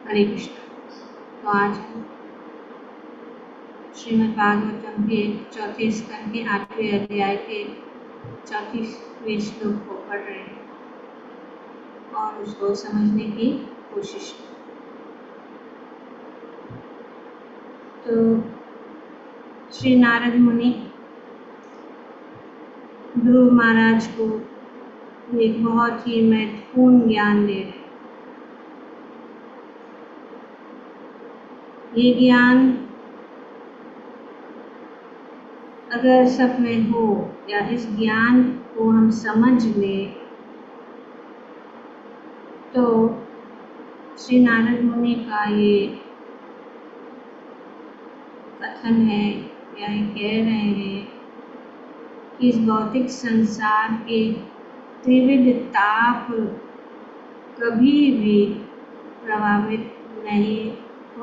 हरे कृष्ण। तो आज हम श्रीमद् भागवतम के चौथे स्कंद के 8वें अध्याय के 34वें श्लोक को पढ़ रहे हैं और उसको समझने की कोशिश की। तो श्री नारद मुनि ध्रुव महाराज को एक बहुत ही महत्वपूर्ण ज्ञान दे रहे हैं। ये ज्ञान अगर सब में हो या इस ज्ञान को हम समझ लें तो श्री नारद मुनि का ये कथन है या ये कह रहे हैं कि इस भौतिक संसार के त्रिविध ताप कभी भी प्रभावित नहीं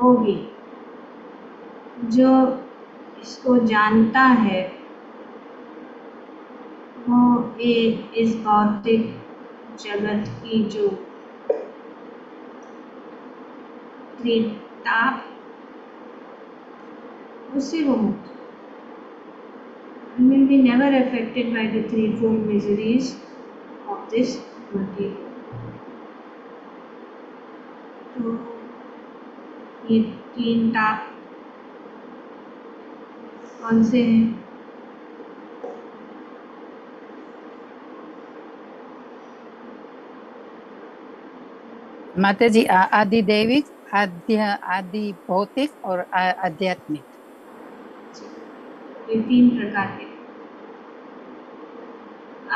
होगी। जो इसको जानता है वो इस भौतिक जगत की जो त्रिताप उससे वो मुक्त will be never affected by the threefold miseries of this material. तो ये तीन ताप कौन से हैं? माता जी, आदि दैविक, आदि भौतिक और आध्यात्मिक। ये तीन प्रकार के।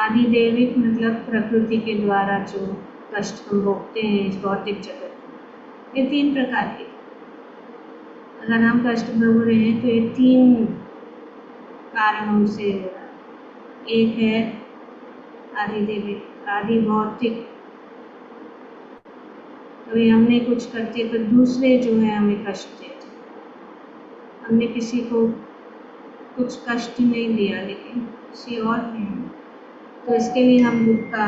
आदि दैविक मतलब प्रकृति के द्वारा जो कष्ट हम भोगते हैं इस भौतिक जगत में, ये तीन प्रकार के। अगर हम कष्ट भोग रहे हैं तो ये तीन कारणों से हो रहा है। एक है आदि दैविक, आदि भौतिक। कभी हमने कुछ करते तो दूसरे जो है हमें कष्ट देते। हमने किसी को कुछ कष्ट नहीं दिया लेकिन किसी और ने, तो इसके लिए हम दुख का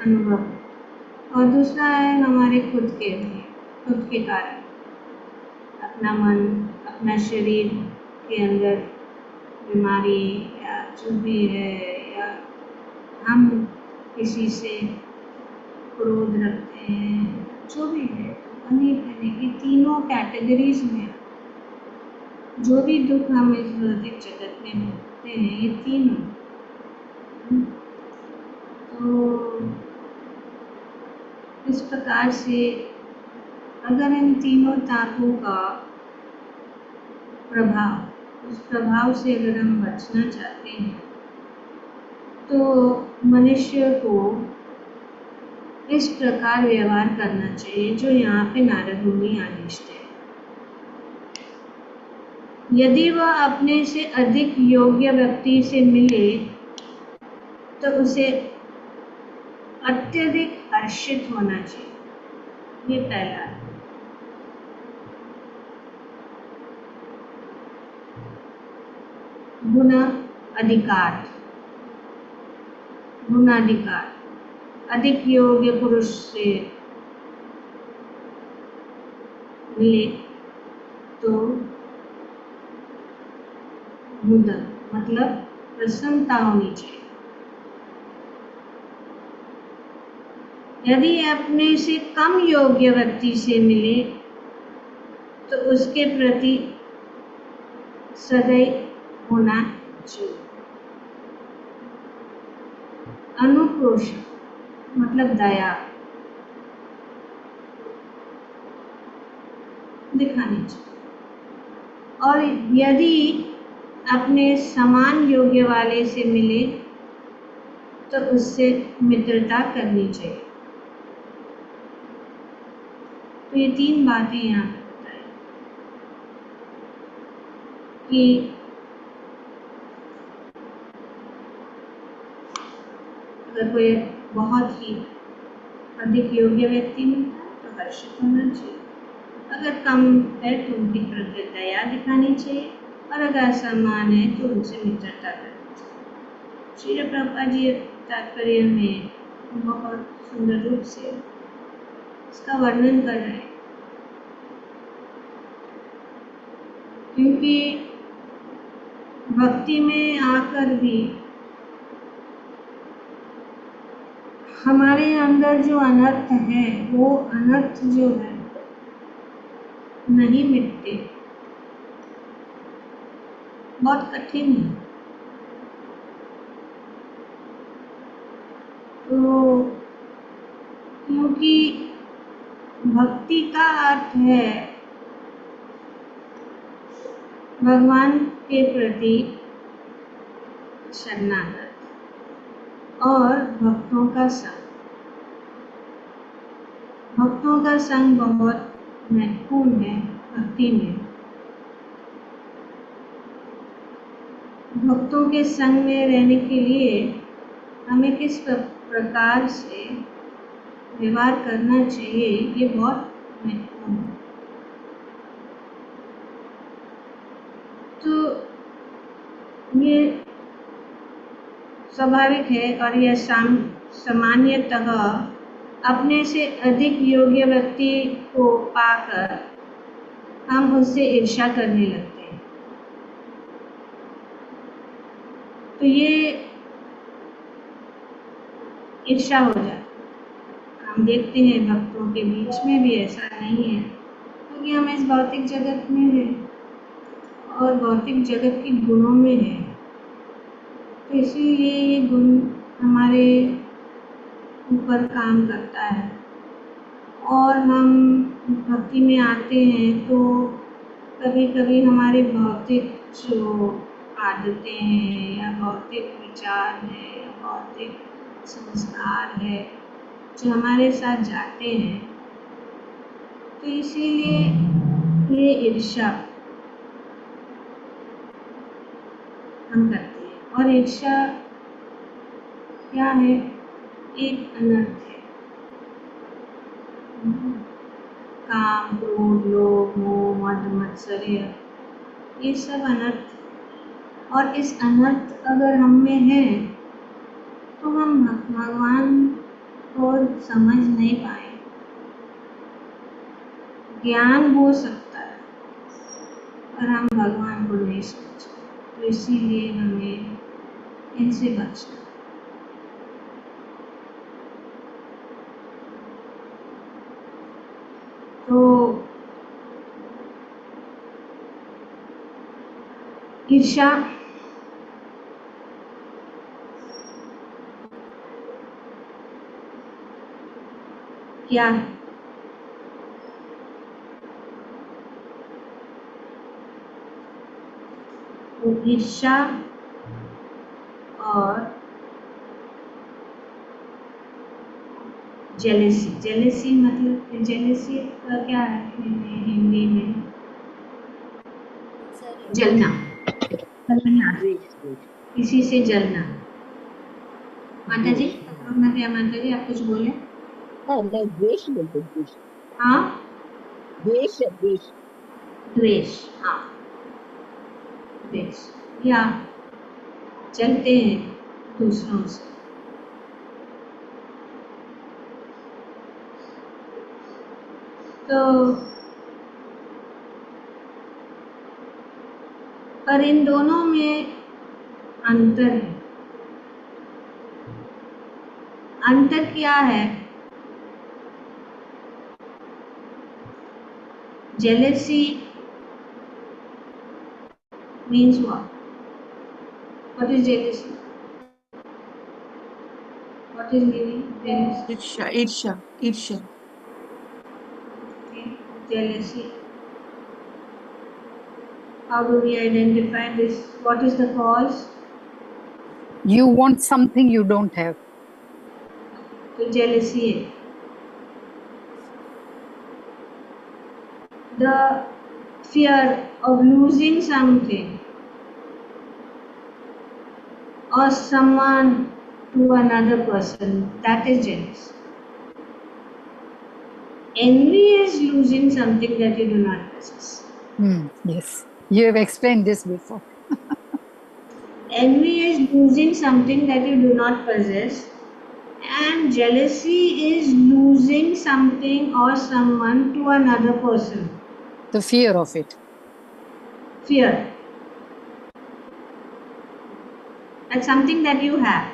अनुभव। और दूसरा है हमारे खुद के कारण, अपना मन, अपना शरीर के अंदर बीमारी या जो भी है, या हम किसी से क्रोध रखते हैं, जो भी है अनेक की तीनों कैटेगरीज में जो भी दुख हम इस भौतिक जगत में भोगते हैं ये तीनों। तो इस प्रकार से अगर इन तीनों तापों का प्रभाव, उस प्रभाव से अगर हम बचना चाहते हैं तो मनुष्य को इस प्रकार व्यवहार करना चाहिए जो यहाँ पे नारद मुनि आदेश दे। यदि वह अपने से अधिक योग्य व्यक्ति से मिले तो उसे अत्यधिक हर्षित होना चाहिए। ये पहला है। गुणाधिकार, अधिक योग्य पुरुष से मिले तो मुदा मतलब प्रसन्नता होनी चाहिए। यदि अपने से कम योग्य व्यक्ति से मिले तो उसके प्रति सदैव होना चाहिए। अनुक्रोश मतलब दया दिखानी चाहिए। और यदि अपने समान योग्य वाले से मिले तो उससे मित्रता करनी चाहिए। तो ये तीन बातें यहाँ पे बताई कि अगर कोई बहुत ही अधिक योग्य व्यक्ति मिलता है तो हर्षित होना चाहिए। अगर कम है तो उनकी प्रति दया दिखानी चाहिए और अगर समान है तो उनसे मित्रता करनी चाहिए। श्री प्रभुपाद जी तात्पर्य में बहुत सुंदर रूप से इसका वर्णन कर रहे हैं क्योंकि भक्ति में आकर भी हमारे अंदर जो अनर्थ है, वो अनर्थ जो है नहीं मिटते, बहुत कठिन है। तो क्योंकि भक्ति का अर्थ है भगवान के प्रति शरणागत और भक्तों का संग। भक्तों का संग बहुत महत्वपूर्ण है भक्ति में। भक्तों के संग में रहने के लिए हमें किस प्रकार से व्यवहार करना चाहिए, ये बहुत महत्वपूर्ण है। तो ये स्वाभाविक है और यह सामान्यतः अपने से अधिक योग्य व्यक्ति को पाकर हम उससे ईर्ष्या करने लगते हैं। तो ये ईर्ष्या हो जाती है। हम देखते हैं भक्तों के बीच में भी ऐसा नहीं है, क्योंकि हम इस भौतिक जगत में हैं और भौतिक जगत के गुणों में हैं। तो इसीलिए ये गुण हमारे ऊपर काम करता है और हम भक्ति में आते हैं तो कभी कभी हमारे भौतिक जो आदतें हैं या भौतिक विचार हैं या भौतिक संस्कार है जो हमारे साथ जाते हैं, तो इसीलिए ये ईर्ष्या हम करते हैं। और ईर्ष्या क्या है? एक अनर्थ है। काम, क्रोध, लोभ, मोह, मद, मत्सर्य, ये सब अनर्थ है। और इस अनर्थ अगर हम में है तो हम भगवान को समझ नहीं पाए। ज्ञान हो सकता है पर हम भगवान को नहीं समझते। तो इसीलिए हमें इनसे बचना। तो ईर्ष्या क्या है? तो ईर्ष्या और जेलेसी। जेलेसी मतलब जेलेसी का क्या है हिंदी में? जलना। किसी से जलना। माता जी, माता जी आप कुछ बोले? नहीं, द्वेष बोलते, द्वेष। हाँ, द्वेष, द्वेष। द्वेष, हाँ, द्वेष या जलते हैं दूसरों से। तो पर इन दोनों में अंतर है। अंतर क्या है? Jealousy means what? What is jealousy? What is meaning jealousy? ईर्ष्या, ईर्ष्या, ईर्ष्या। Okay. Jealousy. How do we identify this? What is the cause? You want something you don't have. तो jealousy है। The fear of losing something or someone to another person, that is jealousy. Envy is losing something that you do not possess. Yes, you have explained this before. Envy is losing something that you do not possess, and jealousy is losing something or someone to another person. The fear of it. fear. That's something that you have.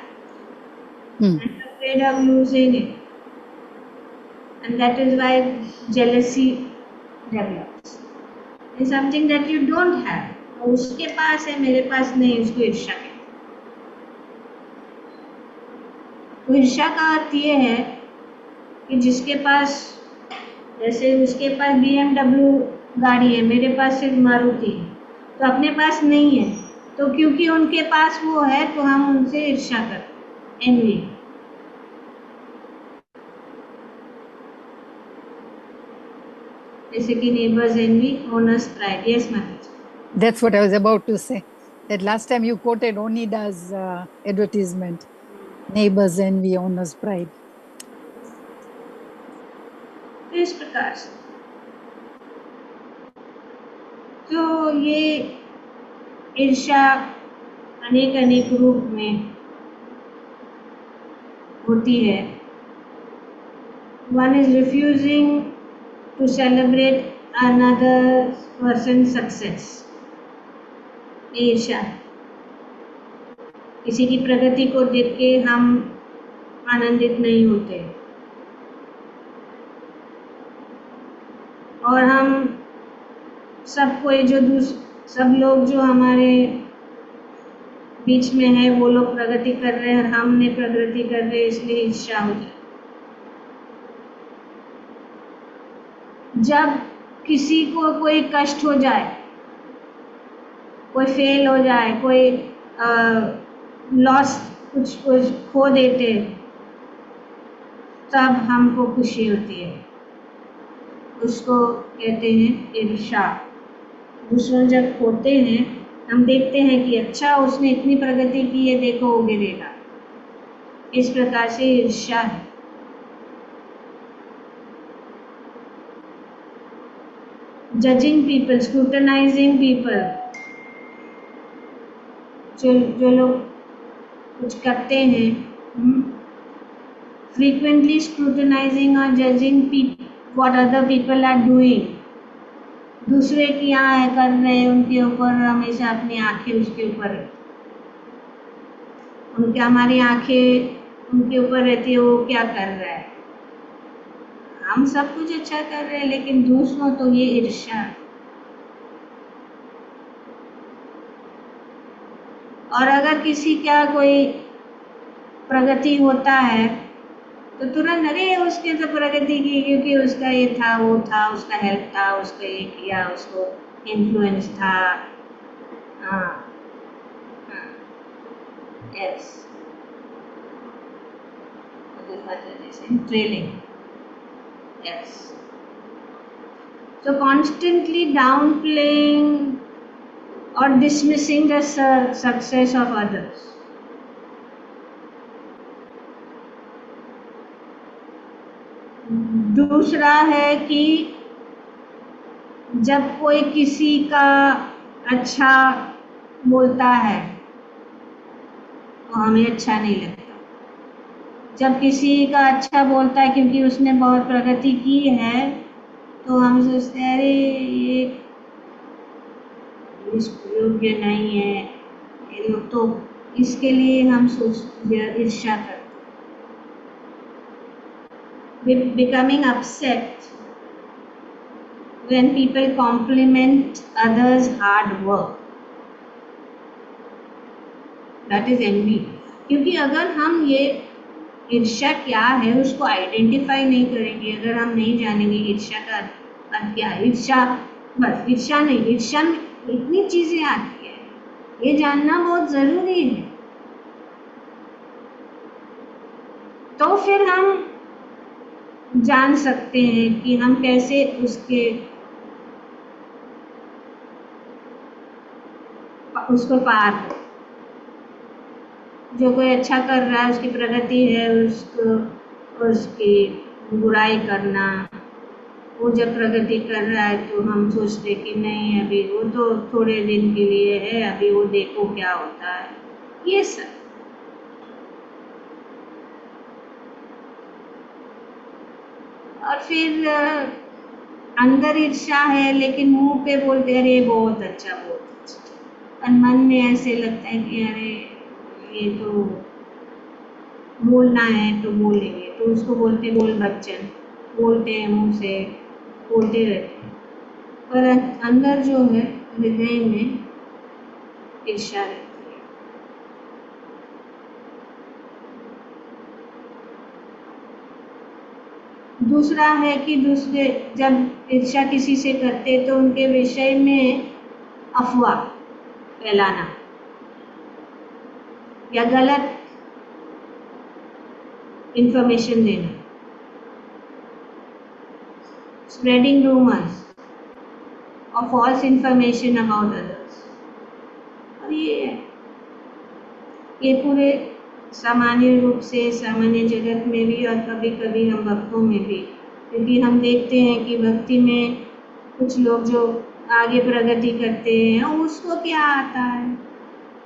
Hmm. And you're afraid of losing it. And that is why jealousy develops. It's something that you don't have. उसके पास है, मेरे पास नहीं, उसको ईर्ष्या कहते हैं। तो ईर्ष्या का अर्थ ये है कि जिसके पास, जैसे उसके पास BMW गाड़ी है, मेरे पास सिर्फ मारुति है, तो अपने पास नहीं है, तो क्योंकि उनके पास वो है तो हम उनसे ईर्ष्या करते हैं, एनवी। जैसे कि neighbours envy, owners pride. Yes माता। That's what I was about to say. That last time you quoted Onida's advertisement, neighbors envy, owner's pride. तो इस प्रकार से तो ये ईर्ष्या अनेक अनेक रूप में होती है। One is refusing to celebrate another person's success. ईर्ष्या, किसी की प्रगति को देख के हम आनंदित नहीं होते और हम सब कोई सब लोग जो हमारे बीच में है वो लोग प्रगति कर रहे हैं और हम नहीं प्रगति कर रहे, इसलिए ईर्ष्या हो जाए। जब किसी को कोई कष्ट हो जाए, कोई फेल हो जाए, कोई लॉस कुछ खो देते, तब हमको खुशी होती है, उसको कहते हैं ईर्ष्या। दूसरों जब खोते हैं, हम देखते हैं कि अच्छा उसने इतनी प्रगति की है, देखो वो गिरेगा। इस प्रकार से ईर्ष्या है। जजिंग पीपल, स्क्रूटनाइजिंग पीपल, जो लोग कुछ करते हैं, frequently scrutinizing or judging what other people are doing, दूसरे क्या है कर रहे हैं, उनके ऊपर हमेशा अपनी आंखें उसके ऊपर रहती, हमारी आंखें उनके ऊपर रहती है, वो क्या कर रहा है। हम सब कुछ अच्छा कर रहे हैं, लेकिन दूसरों तो ये ईर्ष्या। और अगर किसी का कोई प्रगति होता है तो तुरंत अरे उसने तो प्रगति की, क्योंकि उसका ये था, वो था, उसका हेल्प था, उसका ये किया, उसको इन्फ्लुएंस था। हाँ, yes, trailing, yes. So constantly downplaying or dismissing the success of others. दूसरा है कि जब कोई किसी का अच्छा बोलता है तो हमें अच्छा नहीं लगता। जब किसी का अच्छा बोलता है क्योंकि उसने बहुत प्रगति की है, तो हम सोचते हैं अरे ये इस योग्य नहीं है, ये लोग, तो इसके लिए हम ईर्ष्या करते। Becoming upset when people compliment others' hard work, that is envy. क्योंकि अगर हम ये ईर्ष्या क्या है उसको आइडेंटिफाई नहीं करेंगे, अगर हम नहीं जानेंगे ईर्ष्या का अर्थ क्या है, ईर्ष्या बस ईर्ष्या नहीं, ईर्ष्या में इतनी चीजें आती है, ये जानना बहुत जरूरी है। तो फिर हम जान सकते हैं कि हम कैसे उसको पार हो। जो कोई अच्छा कर रहा है, उसकी प्रगति है, उसकी बुराई करना, वो जब प्रगति कर रहा है तो हम सोचते कि नहीं, अभी वो तो थोड़े दिन के लिए है, अभी वो देखो क्या होता है, ये सब। और फिर अंदर ईर्ष्या है लेकिन मुंह पे बोलते अरे बहुत अच्छा बहुत अच्छा, और मन में ऐसे लगता है कि अरे ये तो बोलना है तो बोलेंगे, तो उसको बोलते बोल बच्चन, बोलते हैं मुंह से, बोलते रहते हैं, पर अंदर जो है हृदय में ईर्ष्या रहती है। दूसरा है कि दूसरे जब ईर्ष्या किसी से करते तो उनके विषय में अफवाह फैलाना या गलत इंफॉर्मेशन देना, स्प्रेडिंग रूमर्स और फॉल्स इंफॉर्मेशन अबाउट अदर्स। और ये पूरे सामान्य रूप से सामान्य जगत में भी और कभी कभी हम भक्तों में भी, क्योंकि हम देखते हैं कि भक्ति में कुछ लोग जो आगे प्रगति करते हैं उसको क्या आता है,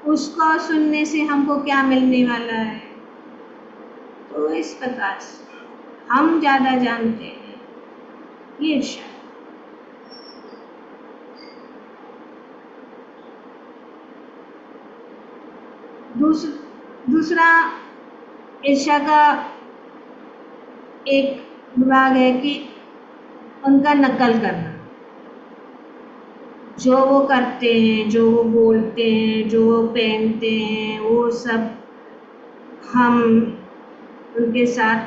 उसको सुनने से हमको क्या मिलने वाला है। तो इस प्रकार से हम ज़्यादा जानते हैं, ये ईर्ष्या। दूसरा ईर्ष्या का एक विभाग है कि उनका नकल करना, जो वो करते हैं, जो वो बोलते हैं, जो वो पहनते हैं, वो सब हम उनके साथ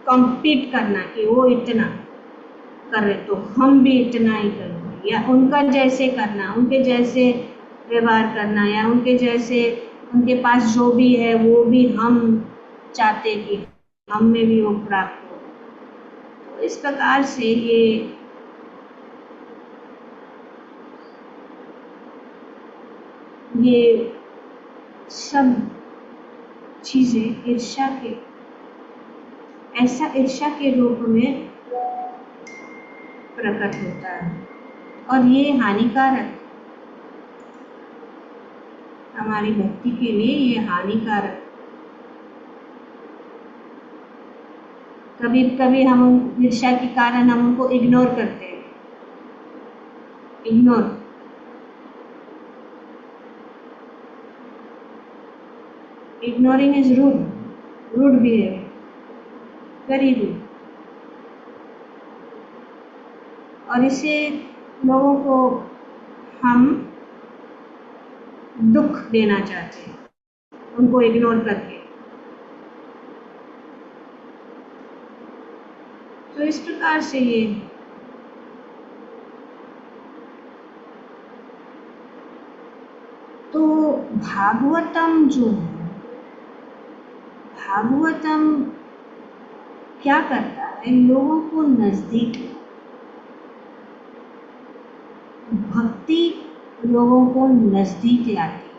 कॉम्पीट करना कि वो इतना कर रहे तो हम भी इतना ही करेंगे, या उनका जैसे करना, उनके जैसे व्यवहार करना, या उनके जैसे उनके पास जो भी है वो भी हम चाहते कि हम में भी वो प्राप्त हो। तो इस प्रकार से ये सब चीजें ईर्ष्या के, ऐसा ईर्ष्या के रूप में प्रकट होता है, और ये हानिकारक, हमारी भक्ति के लिए ये हानिकारक। कभी कभी हम ईर्ष्या के कारण हम उनको इग्नोर करते हैं, ignoring is rude behavior, very rude, और इससे लोगों को हम दुख देना चाहते हैं उनको इग्नोर करके। तो इस प्रकार से ये तो भागवतम जो है, भागवतम क्या करता है, लोगों को नजदीक, भक्ति लोगों को नजदीक लाती,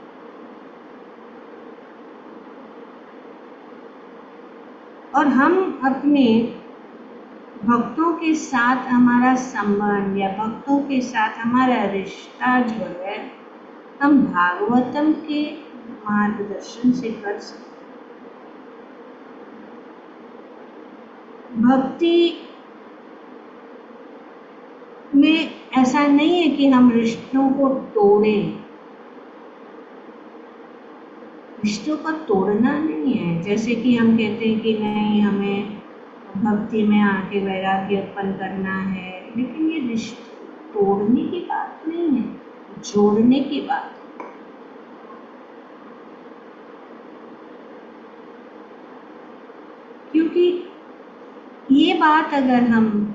और हम अपने भक्तों के साथ हमारा संबंध या भक्तों के साथ हमारा रिश्ता जो है हम भागवतम के मार्गदर्शन से कर सकते। भक्ति में ऐसा नहीं है कि हम रिश्तों को तोड़ें, रिश्तों का तोड़ना नहीं है। जैसे कि हम कहते हैं कि नहीं, हमें भक्ति में आके वैराग्य उत्पन्न करना है, लेकिन ये रिश्ते तोड़ने की बात नहीं है, जोड़ने की बात है। क्योंकि ये बात अगर हम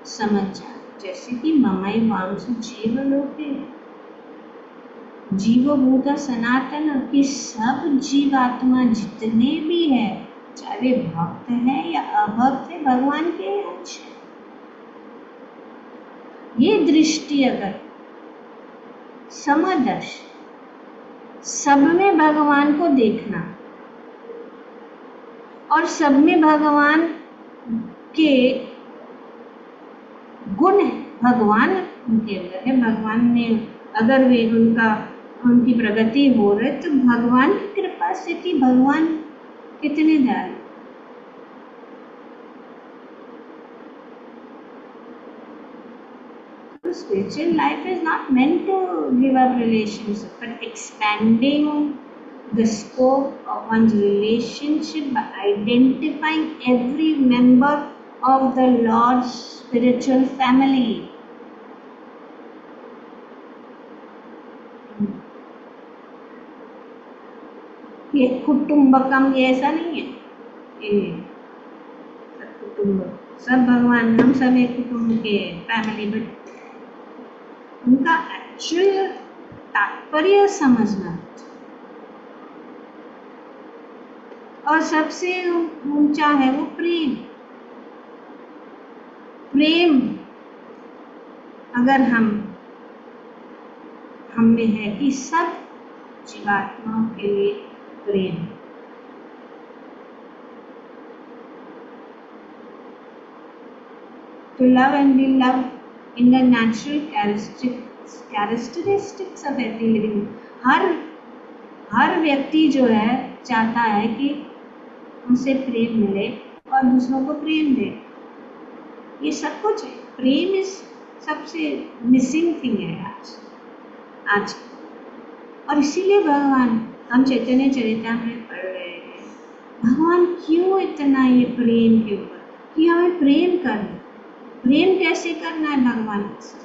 समझ जाए, जैसे कि ममई वांसु जीवलोके जीवभूत सनातन, कि सब जीवात्मा जितने भी है, चाहे वे भक्त है या अभक्त है, भगवान के अंश है। ये दृष्टि अगर समदर्श, सब में भगवान को देखना और सब में भगवान के गुण है, भगवान उनके अंदर है, भगवान ने अगर वे उनकी प्रगति हो रही तो भगवान की कृपा से, कि भगवान कितने दयालु। So spiritual life is not meant to give up relationship, but expanding the scope of one's relationship by identifying every member of the Lord's spiritual family. ये कुटुंबकम ये ऐसा नहीं है, ये कुटुंब सब भगवान, हम सब एक कुटुंब के फैमिली, बट उनका एक्चुअल तात्पर्य समझना। और सबसे ऊंचा है वो प्रेम। प्रेम अगर हम में है कि सब जीवात्माओं के लिए प्रेम, to love and be loved in the natural characteristics of every living। हर व्यक्ति जो है चाहता है कि उनसे प्रेम मिले और दूसरों को प्रेम दे। ये सब कुछ है, प्रेम इस सबसे मिसिंग थिंग है आज। और इसीलिए भगवान, हम चैतन्य चरितामृत पढ़ रहे हैं, भगवान क्यों इतना ये प्रेम के ऊपर कि हमें प्रेम करना। प्रेम कैसे करना है भगवान के साथ?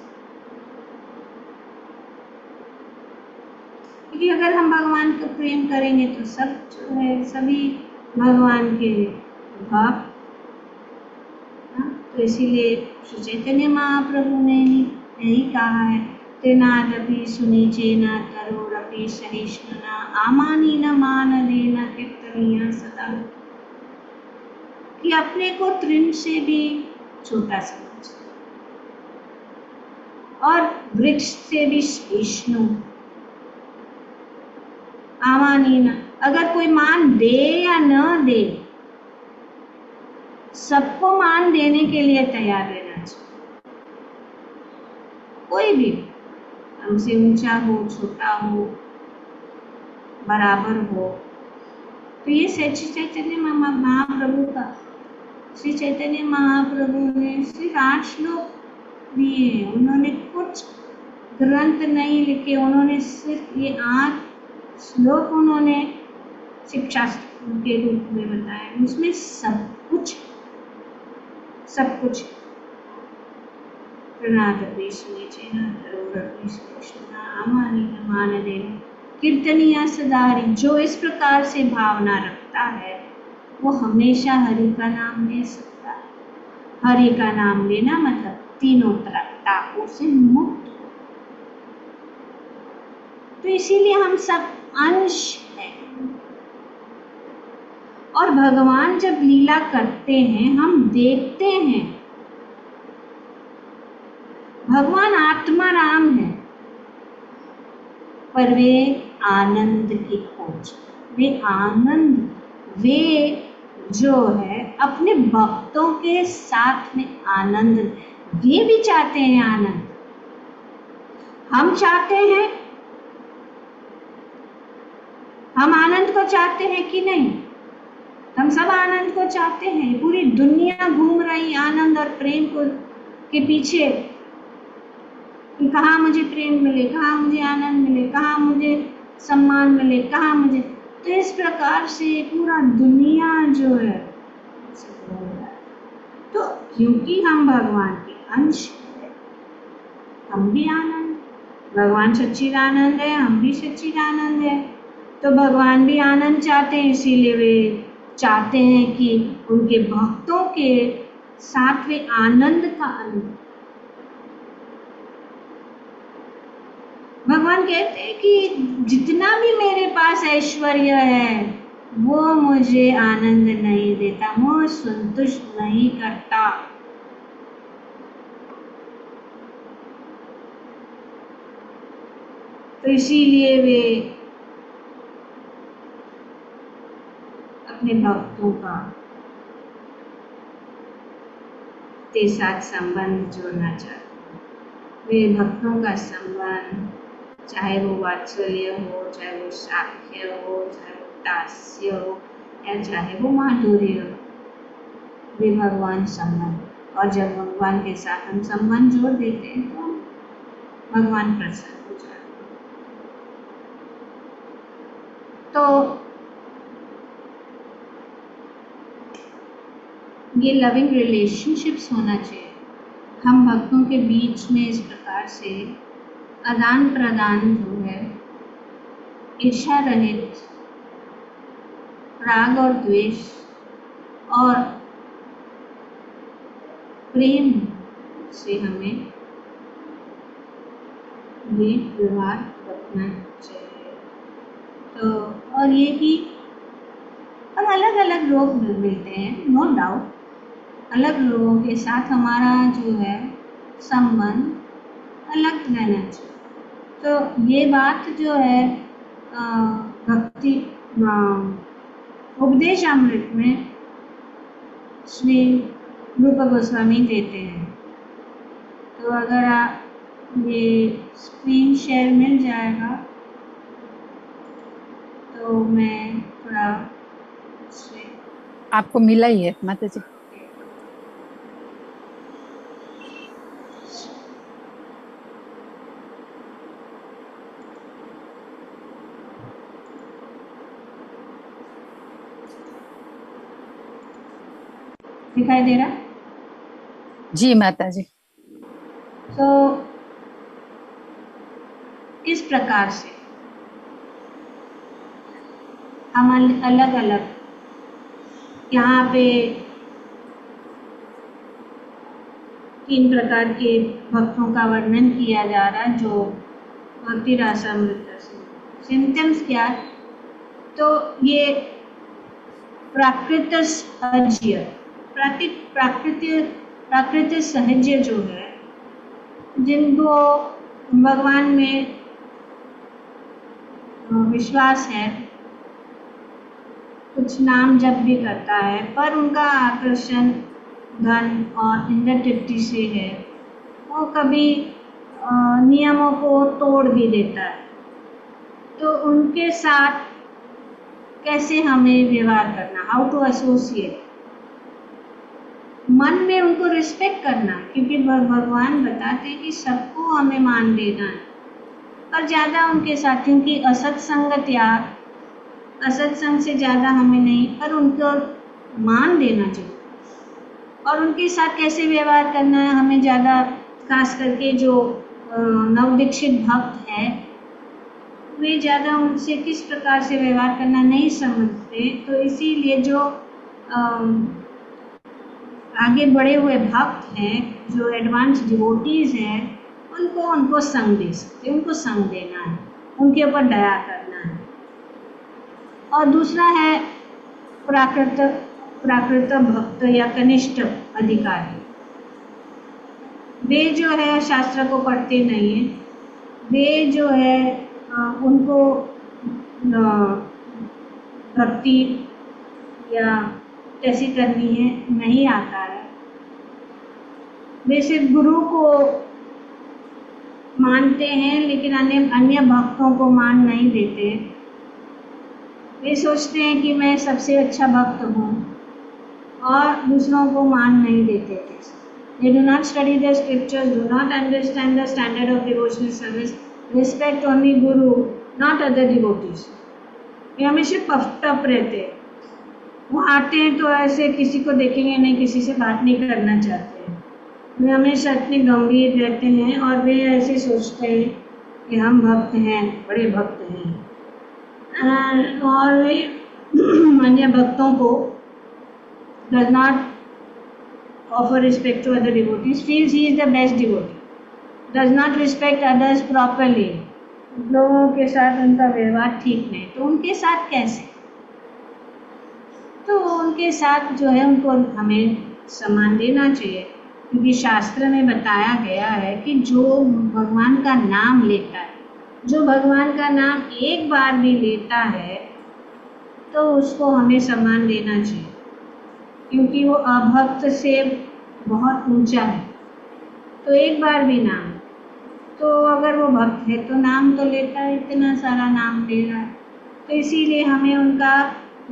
क्योंकि अगर हम भगवान को प्रेम करेंगे तो सब जो है सभी भगवान के भक्त। तो इसीलिए श्री चैतन्य महाप्रभु ने यही कहा है, तेनादपि सुनिचेना तरोरपि सहिष्णुना आमानीन मानदेन कीर्तनीय सदा, कि अपने को तृण से भी छोटा समझ और वृक्ष से भी सहिष्णु। आमानीन, अगर कोई मान दे या न दे, सबको मान देने के लिए तैयार रहना चाहिए। कोई भी हमसे ऊंचा हो, छोटा हो, बराबर हो। तो ये श्री चैतन्य महाप्रभु का, श्री चैतन्य महाप्रभु ने सिर्फ 8 श्लोक दिए हैं। उन्होंने कुछ ग्रंथ नहीं लिखे, उन्होंने सिर्फ ये 8 श्लोक उन्होंने शिक्षा के रूप में बताया। उसमें सब कुछ प्रणादपि सुनिचेना तरोरपि सहिष्णुना आमानीन मानदेन कीर्तनीय सदा। जो इस प्रकार से भावना रखता है वो हमेशा हरि का नाम ले सकता है। हरि का नाम लेना मतलब तीनों तापों से मुक्त हो। तो इसीलिए हम सब अंश हैं। और भगवान जब लीला करते हैं हम देखते हैं। भगवान आत्मा राम है, पर वे आनंद की खोज, वे आनंद, वे जो है अपने भक्तों के साथ में आनंद, वे भी चाहते हैं आनंद। हम चाहते हैं, हम आनंद को चाहते हैं कि नहीं? हम सब आनंद को चाहते हैं। पूरी दुनिया घूम रही आनंद और प्रेम को के पीछे कि कहाँ मुझे प्रेम मिले, कहाँ मुझे आनंद मिले, कहाँ मुझे सम्मान मिले, कहाँ मुझे। तो इस प्रकार से पूरा दुनिया जो है तो क्योंकि हम भगवान के अंश हैं, हम भी आनंद, भगवान सच्चिदानंद है, हम भी सच्चिदानंद है। तो भगवान भी आनंद चाहते हैं, इसीलिए वे चाहते हैं कि उनके भक्तों के साथ वे आनंद का अनुभव। भगवान कहते हैं कि जितना भी मेरे पास ऐश्वर्य है वो मुझे आनंद नहीं देता, मुझे संतुष्ट नहीं करता। तो इसीलिए वे अपने भक्तों का के साथ संबंध जोड़ना चाहते हैं। वे भक्तों का संबंध, चाहे वो वात्सल्य हो, चाहे वो साख्य हो, चाहे वो दास्य हो, या चाहे वो माधुर्य हो, वे भगवान संबंध। और जब भगवान के साथ हम संबंध जोड़ देते हैं तो भगवान प्रसन्न हो जाए। तो ये लविंग रिलेशनशिप्स होना चाहिए हम भक्तों के बीच में। इस प्रकार से आदान प्रदान जो है ईर्ष्या रहित, राग और द्वेष और प्रेम से हमें ये व्यवहार रखना चाहिए। तो और ये कि और अलग अलग लोग मिलते हैं, नो डाउट, अलग लोगों के साथ हमारा जो है संबंध अलग रहना चाहिए। तो ये बात जो है भक्ति उपदेश अमृत में श्री रूप गोस्वामी देते हैं। तो अगर आप ये स्क्रीन शेयर मिल जाएगा तो मैं थोड़ा से आपको मिला ही है माता जी। दिखाई दे रहा? जी माता जी। तो इस प्रकार से हम अलग अलग यहाँ पे 3 प्रकार के भक्तों का वर्णन किया जा रहा है जो भक्ति रसामृत से। सिम्टम्स क्या? तो ये प्राकृत सहज्य, प्राकृतिक सहज्य जो है, जिनको भगवान में विश्वास है, कुछ नाम जप भी करता है, पर उनका आकर्षण धन और इंद्र तृप्ति से है, वो कभी नियमों को तोड़ भी देता है। तो उनके साथ कैसे हमें व्यवहार करना, हाउ टू एसोसिएट, मन में उनको रिस्पेक्ट करना, क्योंकि भगवान बताते हैं कि सबको हमें मान देना है, पर ज़्यादा उनके साथ, क्योंकि असत्संग त्याग, असत्संग से ज़्यादा हमें नहीं, पर उनको मान देना चाहिए। और उनके साथ कैसे व्यवहार करना है हमें ज़्यादा, खास करके जो नवदीक्षित भक्त है वे ज़्यादा उनसे किस प्रकार से व्यवहार करना नहीं समझते। तो इसीलिए जो आगे बढ़े हुए भक्त हैं, जो एडवांस डिवोटीज हैं, उनको संग दे सकते, उनको संग देना है, उनके ऊपर दया करना है। और दूसरा है प्राकृत भक्त या कनिष्ठ अधिकारी। वे जो है शास्त्र को पढ़ते नहीं है, वे जो है उनको भक्ति या कैसी करनी है नहीं आता है। वे सिर्फ गुरु को मानते हैं लेकिन अन्य भक्तों को मान नहीं देते। वे सोचते हैं कि मैं सबसे अच्छा भक्त हूँ और दूसरों को मान नहीं देते थे। They do not study the scriptures, do not understand the standard of devotional service, respect only Guru, not other devotees. ये हमेशा puffed up रहते हैं। वो आते हैं तो ऐसे किसी को देखेंगे नहीं, किसी से बात नहीं करना चाहते हैं। वे हमेशा इतने गंभीर रहते हैं और वे ऐसे सोचते हैं कि हम भक्त हैं, बड़े भक्त हैं। और वे अन्य भक्तों को does not offer respect to other devotees, feels he is the best devotee, does not respect others properly, लोगों के साथ उनका व्यवहार ठीक नहीं। तो उनके साथ कैसे? तो उनके साथ जो है उनको हमें सम्मान देना चाहिए, क्योंकि शास्त्र में बताया गया है कि जो भगवान का नाम लेता है, जो भगवान का नाम एक बार भी लेता है तो उसको हमें सम्मान देना चाहिए, क्योंकि वो अभक्त से बहुत ऊंचा है। तो एक बार भी नाम, तो अगर वो भक्त है तो नाम तो लेता है, इतना सारा नाम ले रहा है। तो इसीलिए हमें उनका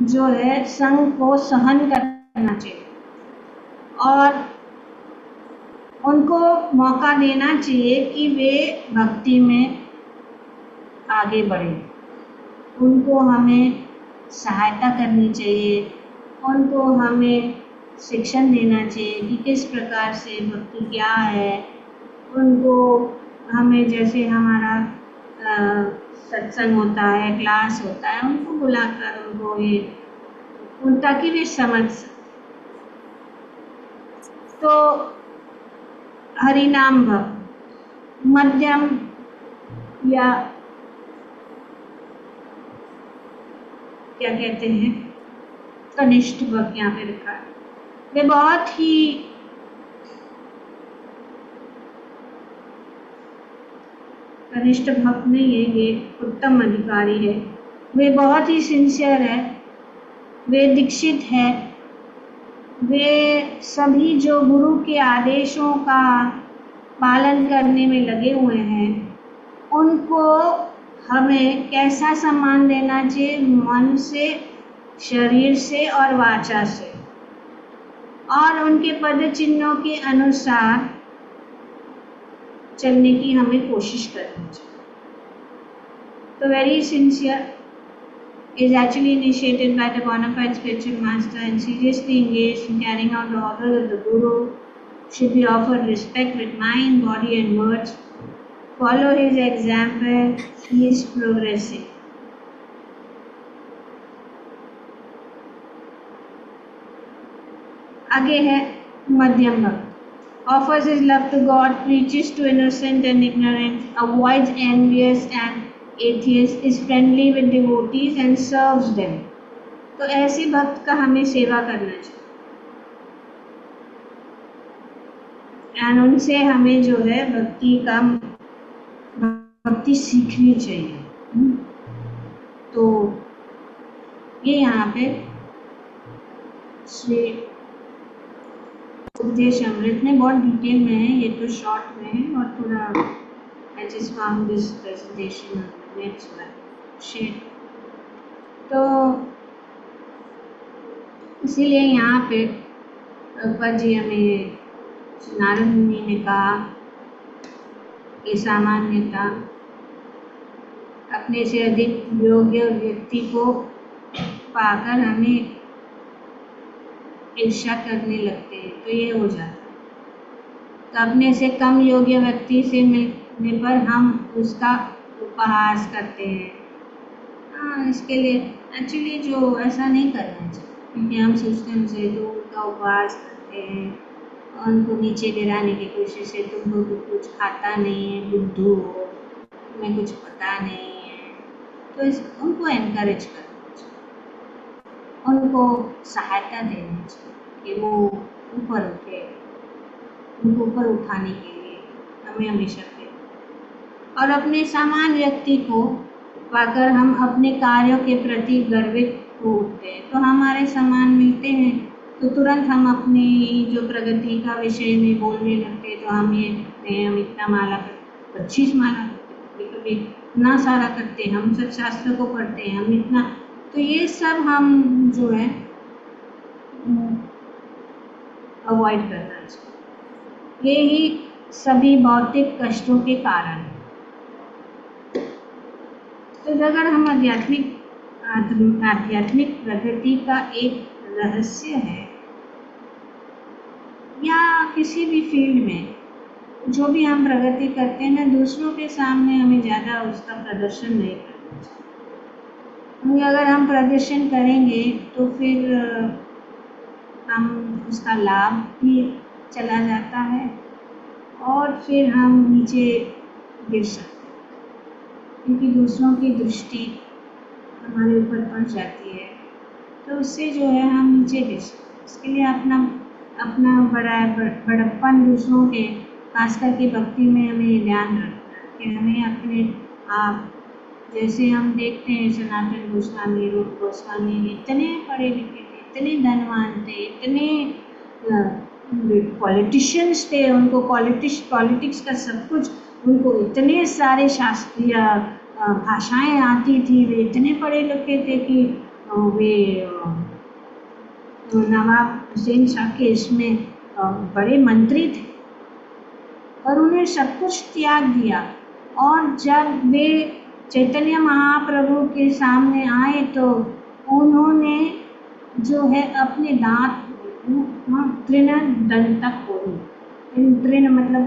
जो है संग को सहन करना चाहिए। और उनको मौका देना चाहिए कि वे भक्ति में आगे बढ़ें। उनको हमें सहायता करनी चाहिए, उनको हमें शिक्षण देना चाहिए कि किस प्रकार से भक्ति क्या है। उनको हमें, जैसे हमारा सत्संग होता है, क्लास होता है, उनको बुलाकर उनको ये ताकि वे समझ सकें। तो हरिनाम भक्त, मध्यम या क्या कहते हैं, कनिष्ठ भक्त यहाँ पे लिखा है। वे बहुत ही कनिष्ठ भक्त नहीं है, ये उत्तम अधिकारी है। वे बहुत ही सिंसियर है, वे दीक्षित है, वे सभी जो गुरु के आदेशों का पालन करने में लगे हुए हैं, उनको हमें कैसा सम्मान देना चाहिए? मन से, शरीर से और वाचा से, और उनके पद चिन्हों के अनुसार चलने की हमें कोशिश करनी चाहिए। तो very sincere is actually initiated by the bona fide spiritual master and seriously engaged in carrying out the orders of the Guru, should be offered respect with mind, body and words. Follow his example, he is progressing. आगे है मध्यम भक्त। Offers his love to God, preaches to innocent and ignorant, avoids envious and atheists, is friendly with devotees and serves them. तो ऐसे भक्त का हमें सेवा करना चाहिए, एंड उनसे हमें जो है भक्ति सीखनी चाहिए। तो ये यहाँ पे श्री उपदेश अमृत में बहुत डिटेल में है, ये तो शॉर्ट में है और थोड़ा I just found this presentation on the net, so I shared. तो इसीलिए यहाँ पे प्रभुपाद जी हमें नारद मुनि ने कहा कि सामान्यता अपने से अधिक योग्य व्यक्ति को पाकर हमें ईर्ष्या करने लगते हैं, तो ये हो जाता है। तो अपने से कम योग्य व्यक्ति से मिलने पर हम उसका उपहास करते हैं। हाँ, इसके लिए एक्चुअली जो ऐसा नहीं करना चाहिए, क्योंकि हम सोचते हैं उनसे तो उनका उपहास करते हैं, उनको नीचे गिराने की कोशिश है, तुमको तो कुछ आता नहीं है, बुद्धू हो, तुम्हें कुछ पता नहीं है। तो उनको एनकरेज करना चाहिए, उनको सहायता देनी चाहिए कि वो ऊपर उठे, उनको ऊपर उठाने के लिए हमें हमेशा प्रेरणा। और अपने समान व्यक्ति को पाकर हम अपने कार्यों के प्रति गर्वित हो उठते हैं। तो हमारे समान मिलते हैं तो तुरंत हम अपनी जो प्रगति का विषय में बोलने लगते हैं। तो हम ये करते हैं, हम इतना माला करते, 25 माला करते, कभी इतना सारा करते हैं, हम सब शास्त्र को पढ़ते हैं, हम इतना। तो ये सब हम जो है अवॉइड करना चाहिए। ये ही सभी भौतिक कष्टों के कारण है। तो अगर हम आध्यात्मिक प्रगति का एक रहस्य है, या किसी भी फील्ड में जो भी हम प्रगति करते हैं ना, दूसरों के सामने हमें ज़्यादा उसका प्रदर्शन नहीं करना चाहिए। क्योंकि अगर हम प्रदर्शन करेंगे तो फिर हम उसका लाभ भी चला जाता है और फिर हम नीचे गिर सकते हैं, क्योंकि दूसरों की दृष्टि हमारे ऊपर पड़ जाती है। तो उससे जो है हम नीचे गिर सकते हैं। इसके लिए अपना बड़प्पन दूसरों के, खास करके भक्ति में हमें ध्यान रखना है कि हमें अपने आप, जैसे हम देखते हैं सनातन गोस्वामी, रूप गोस्वामी इतने पढ़े लिखे थे, इतने धनवान थे, इतने पॉलिटिशियंस थे, उनको पॉलिटिक्स का सब कुछ, उनको इतने सारे शास्त्रीय भाषाएं आती थी, वे इतने पढ़े लिखे थे कि वे नवाब हुसैन शाह के इसमें बड़े मंत्री थे। और उन्हें सब कुछ त्याग दिया। और जब वे चैतन्य महाप्रभु के सामने आए तो उन्होंने जो है अपने दांत तृण दंतक खोले। तृण मतलब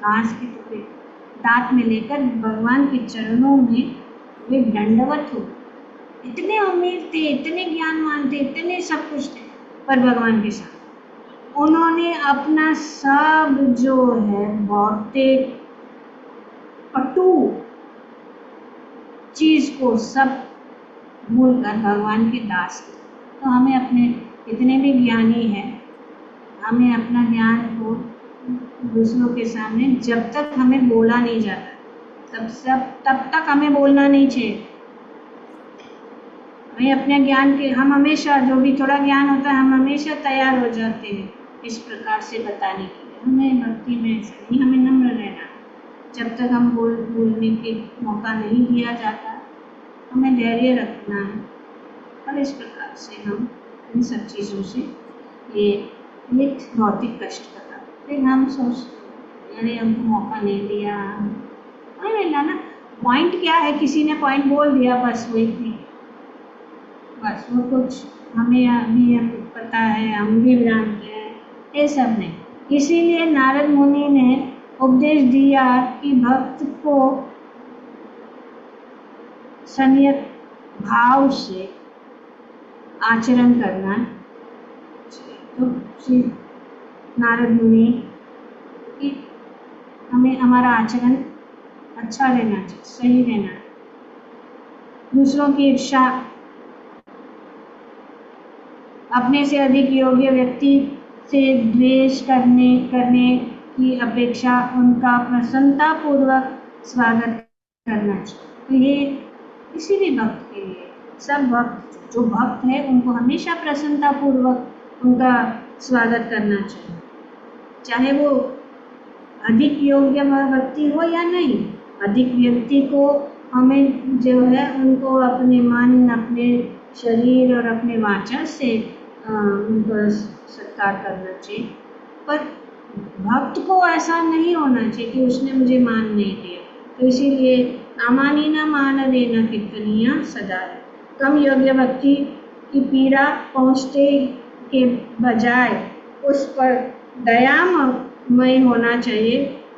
घास के टुकड़े दांत में लेकर भगवान के चरणों में वे दंडवत हो। इतने अमीर थे, इतने ज्ञानवान थे, इतने सब कुछ थे, पर भगवान के साथ उन्होंने अपना सब जो है भौतिक पटु चीज को सब भूलकर भगवान के दास थे। तो हमें अपने इतने भी ज्ञानी हैं, हमें अपना ज्ञान को दूसरों के सामने जब तक हमें बोला नहीं जाता तब तक हमें बोलना नहीं चाहिए। हमें अपने ज्ञान के हम हमेशा जो भी थोड़ा ज्ञान होता है हम हमेशा तैयार हो जाते हैं इस प्रकार से बताने के लिए। हमें भक्ति में ऐसा नहीं, हमें नम्र रहना। जब तक हम बोलने के मौका नहीं दिया जाता हमें धैर्य रखना है। और इस प्रकार से हम इन सब चीज़ों से ये भौतिक कष्ट का फिर हम सोचते अरे हमको मौका नहीं दिया, नहीं मिला ना। पॉइंट क्या है, किसी ने पॉइंट बोल दिया बस वही थी, बस वो कुछ हमें अभी हम पता है, हम भी जानते हैं, ये सब नहीं। इसीलिए नारद मुनि ने उपदेश दिया कि भक्त को संयत भाव से आचरण करना। तो श्री नारद मुनि कि हमें हमारा आचरण अच्छा रहना चाहिए, सही रहना है। दूसरों की ईर्ष्या, अपने से अधिक योग्य व्यक्ति से द्वेष करने की अपेक्षा उनका प्रसन्नता पूर्वक स्वागत करना चाहिए। तो ये किसी भी भक्त के लिए, सब भक्त जो भक्त है उनको हमेशा प्रसन्नता पूर्वक उनका स्वागत करना चाहिए, चाहे वो अधिक योग्य व्यक्ति हो या नहीं। अधिक व्यक्ति को हमें जो है उनको अपने मन, अपने शरीर और अपने वाचा से उनको सत्कार करना चाहिए। पर भक्त को ऐसा नहीं होना चाहिए कि उसने मुझे मान नहीं दिया, तो इसीलिए अमानी न मान देना कीर्तनिया सदा है। कम योग्य व्यक्ति की पीड़ा पहुँचते के बजाय उस पर दयामय होना चाहिए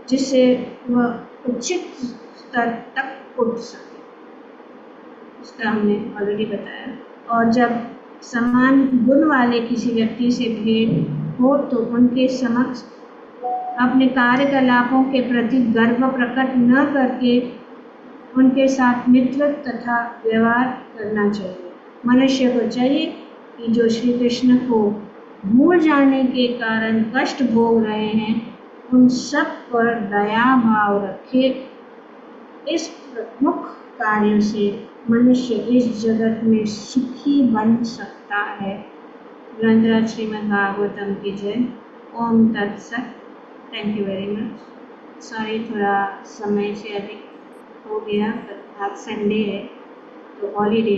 जिससे वह उचित स्तर तक उठ सके। इसका हमने ऑलरेडी बताया। और जब समान गुण वाले किसी व्यक्ति से भेंट हो तो उनके समक्ष अपने कार्यकलापों के प्रति गर्व प्रकट न करके उनके साथ मित्र तथा व्यवहार करना चाहिए। मनुष्य को चाहिए कि जो श्री कृष्ण को भूल जाने के कारण कष्ट भोग रहे हैं उन सब पर दया भाव रखे। इस प्रमुख कार्यों से मनुष्य इस जगत में सुखी बन सकता है। ग्रंथराज श्रीमद् भागवतम की जय। ओम तत्सत। Thank you very much. Sorry थोड़ा समय से अधिक हो गया, पर आज संडे है तो हॉलीडे